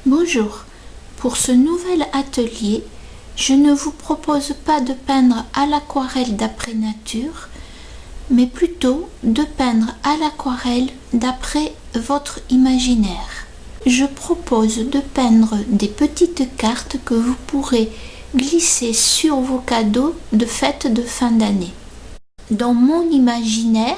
Bonjour, pour ce nouvel atelier, je ne vous propose pas de peindre à l'aquarelle d'après nature, mais plutôt de peindre à l'aquarelle d'après votre imaginaire. Je propose de peindre des petites cartes que vous pourrez glisser sur vos cadeaux de fête de fin d'année. Dans mon imaginaire,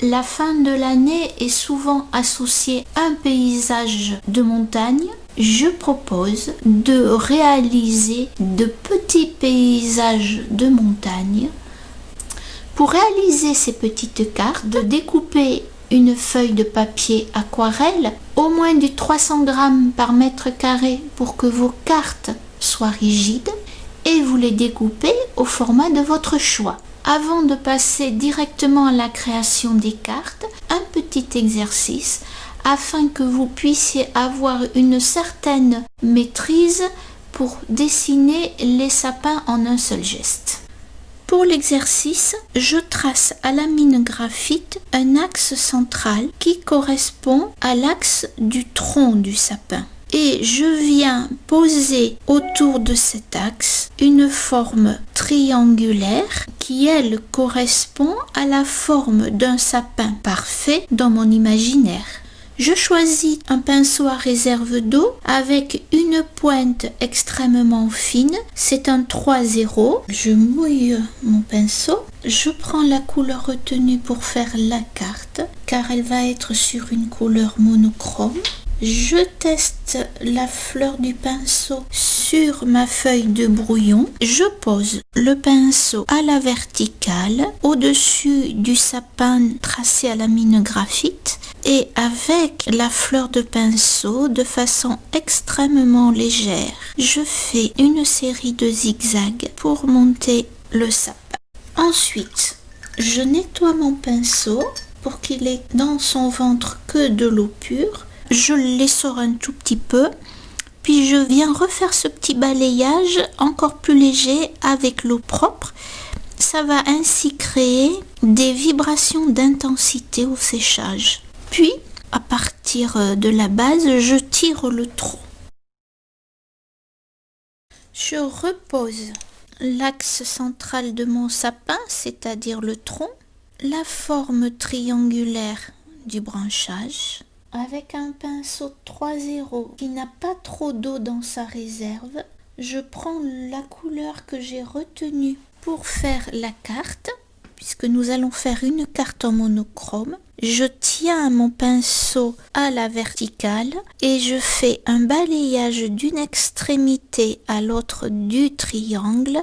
la fin de l'année est souvent associée à un paysage de montagne. Je propose de réaliser de petits paysages de montagne. Pour réaliser ces petites cartes, de découper une feuille de papier aquarelle, au moins du 300 grammes par mètre carré pour que vos cartes soient rigides, et vous les découpez au format de votre choix. Avant de passer directement à la création des cartes, un petit exercice afin que vous puissiez avoir une certaine maîtrise pour dessiner les sapins en un seul geste. Pour l'exercice, je trace à la mine graphite un axe central qui correspond à l'axe du tronc du sapin. Et je viens poser autour de cet axe une forme triangulaire qui, elle, correspond à la forme d'un sapin parfait dans mon imaginaire. Je choisis un pinceau à réserve d'eau avec une pointe extrêmement fine, c'est un 3-0. Je mouille mon pinceau, je prends la couleur retenue pour faire la carte car elle va être sur une couleur monochrome. Je teste la fleur du pinceau sur ma feuille de brouillon. Je pose le pinceau à la verticale au-dessus du sapin tracé à la mine graphite et avec la fleur de pinceau de façon extrêmement légère, je fais une série de zigzags pour monter le sapin. Ensuite, je nettoie mon pinceau pour qu'il ait dans son ventre que de l'eau pure. Je l'essore un tout petit peu, puis je viens refaire ce petit balayage encore plus léger avec l'eau propre. Ça va ainsi créer des vibrations d'intensité au séchage. Puis, à partir de la base, je tire le tronc. Je repose l'axe central de mon sapin, c'est-à-dire le tronc, la forme triangulaire du branchage, avec un pinceau 3-0 qui n'a pas trop d'eau dans sa réserve, je prends la couleur que j'ai retenue pour faire la carte, puisque nous allons faire une carte en monochrome. Je tiens mon pinceau à la verticale et je fais un balayage d'une extrémité à l'autre du triangle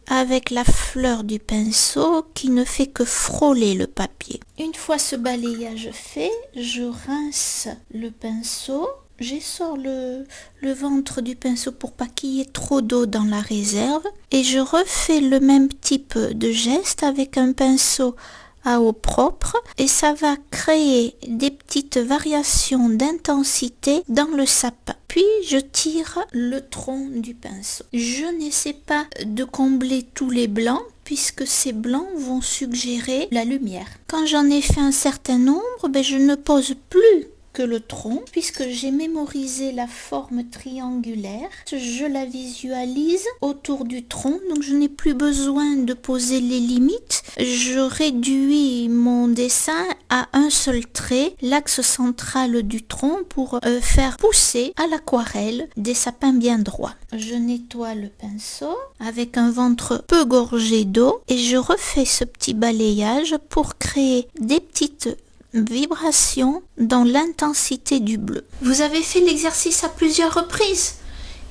avec la fleur du pinceau qui ne fait que frôler le papier. Une fois ce balayage fait, je rince le pinceau, j'essore le ventre du pinceau pour pas qu'il y ait trop d'eau dans la réserve et je refais le même type de geste avec un pinceau à eau propre et ça va créer des petites variations d'intensité dans le sapin. Puis je tire le tronc du pinceau. Je n'essaie pas de combler tous les blancs puisque ces blancs vont suggérer la lumière. Quand j'en ai fait un certain nombre, je ne pose plus que le tronc, puisque j'ai mémorisé la forme triangulaire, je la visualise autour du tronc, donc je n'ai plus besoin de poser les limites. Je réduis mon dessin à un seul trait, l'axe central du tronc, pour faire pousser à l'aquarelle des sapins bien droits. Je nettoie le pinceau avec un ventre peu gorgé d'eau et je refais ce petit balayage pour créer des petites vibration dans l'intensité du bleu. Vous avez fait l'exercice à plusieurs reprises.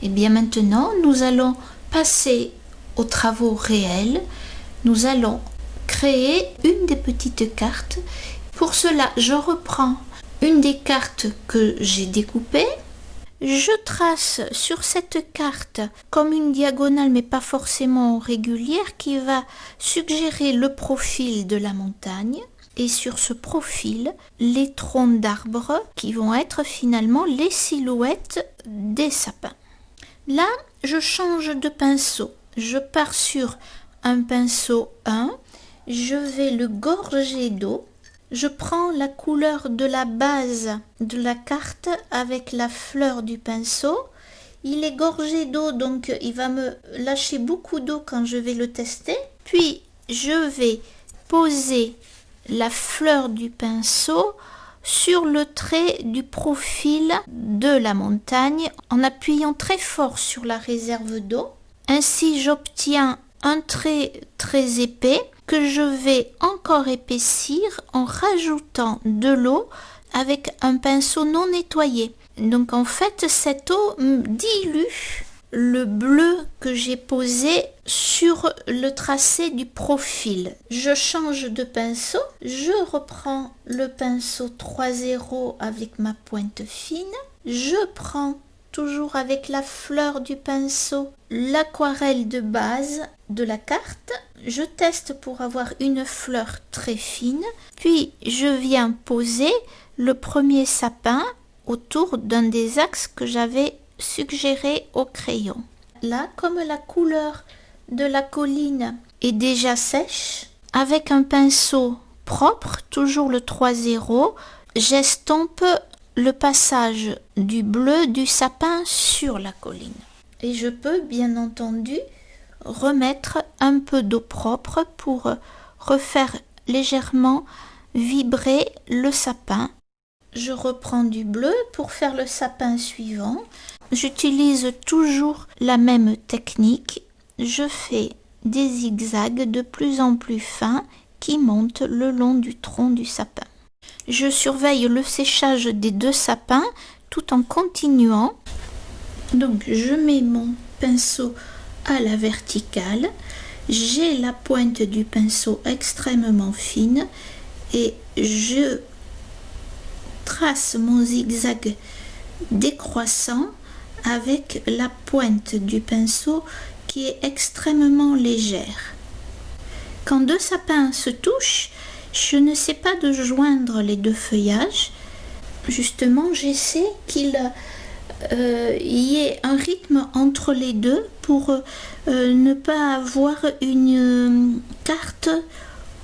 Et bien maintenant, nous allons passer aux travaux réels. Nous allons créer une des petites cartes. Pour cela, je reprends une des cartes que j'ai découpées. Je trace sur cette carte comme une diagonale, mais pas forcément régulière, qui va suggérer le profil de la montagne. Et sur ce profil, les troncs d'arbres qui vont être finalement les silhouettes des sapins. Là, je change de pinceau. Je pars sur un pinceau 1, je vais le gorger d'eau, Je prends la couleur de la base de la carte avec la fleur du pinceau. Il est gorgé d'eau, donc il va me lâcher beaucoup d'eau quand je vais le tester. Puis je vais poser la fleur du pinceau sur le trait du profil de la montagne en appuyant très fort sur la réserve d'eau. Ainsi j'obtiens un trait très épais que je vais encore épaissir en rajoutant de l'eau avec un pinceau non nettoyé. Donc en fait cette eau dilue le bleu que j'ai posé sur le tracé du profil. Je change de pinceau, je reprends le pinceau 3.0 avec ma pointe fine, je prends toujours avec la fleur du pinceau l'aquarelle de base de la carte, je teste pour avoir une fleur très fine, puis je viens poser le premier sapin autour d'un des axes que j'avais suggéré au crayon. Là, comme la couleur de la colline est déjà sèche, avec un pinceau propre, toujours le 3.0, j'estompe le passage du bleu du sapin sur la colline. Et je peux bien entendu remettre un peu d'eau propre pour refaire légèrement vibrer le sapin. Je reprends du bleu pour faire le sapin suivant. J'utilise toujours la même technique. Je fais des zigzags de plus en plus fins qui montent le long du tronc du sapin. Je surveille le séchage des deux sapins tout en continuant. Donc je mets mon pinceau à la verticale. J'ai la pointe du pinceau extrêmement fine et je trace mon zigzag décroissant avec la pointe du pinceau qui est extrêmement légère. Quand deux sapins se touchent, je ne sais pas de joindre les deux feuillages. Justement, j'essaie qu'il y ait un rythme entre les deux pour ne pas avoir une carte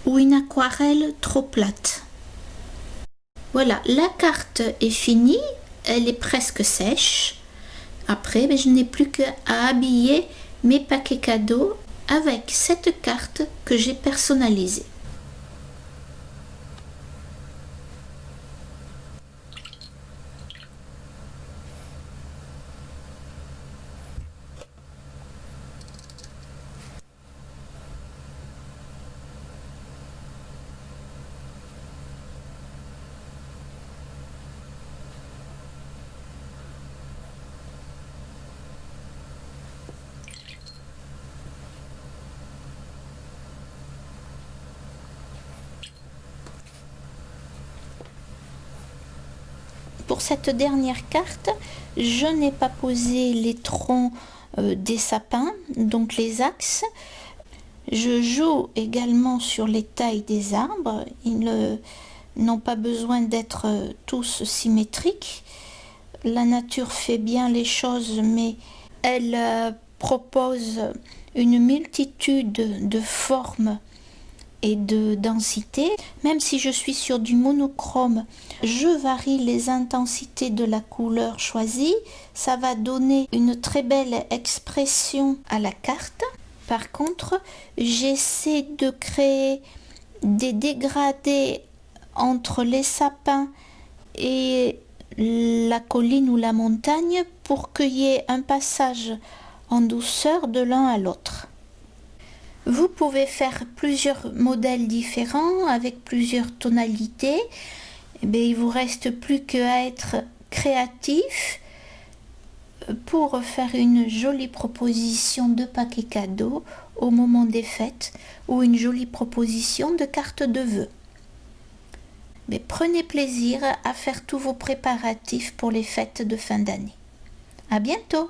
ou une aquarelle trop plate. Voilà, la carte est finie, elle est presque sèche. Après, je n'ai plus qu'à habiller mes paquets cadeaux avec cette carte que j'ai personnalisée. Pour cette dernière carte, je n'ai pas posé les troncs des sapins, donc les axes. Je joue également sur les tailles des arbres. Ils n'ont pas besoin d'être tous symétriques. La nature fait bien les choses, mais elle propose une multitude de formes et de densité. Même si je suis sur du monochrome, je varie les intensités de la couleur choisie. Ça va donner une très belle expression à la carte. Par contre, j'essaie de créer des dégradés entre les sapins et la colline ou la montagne pour qu'il y ait un passage en douceur de l'un à l'autre. Vous pouvez faire plusieurs modèles différents avec plusieurs tonalités. Il vous reste plus qu'à être créatif pour faire une jolie proposition de paquet cadeau au moment des fêtes ou une jolie proposition de carte de vœux. Mais prenez plaisir à faire tous vos préparatifs pour les fêtes de fin d'année. À bientôt!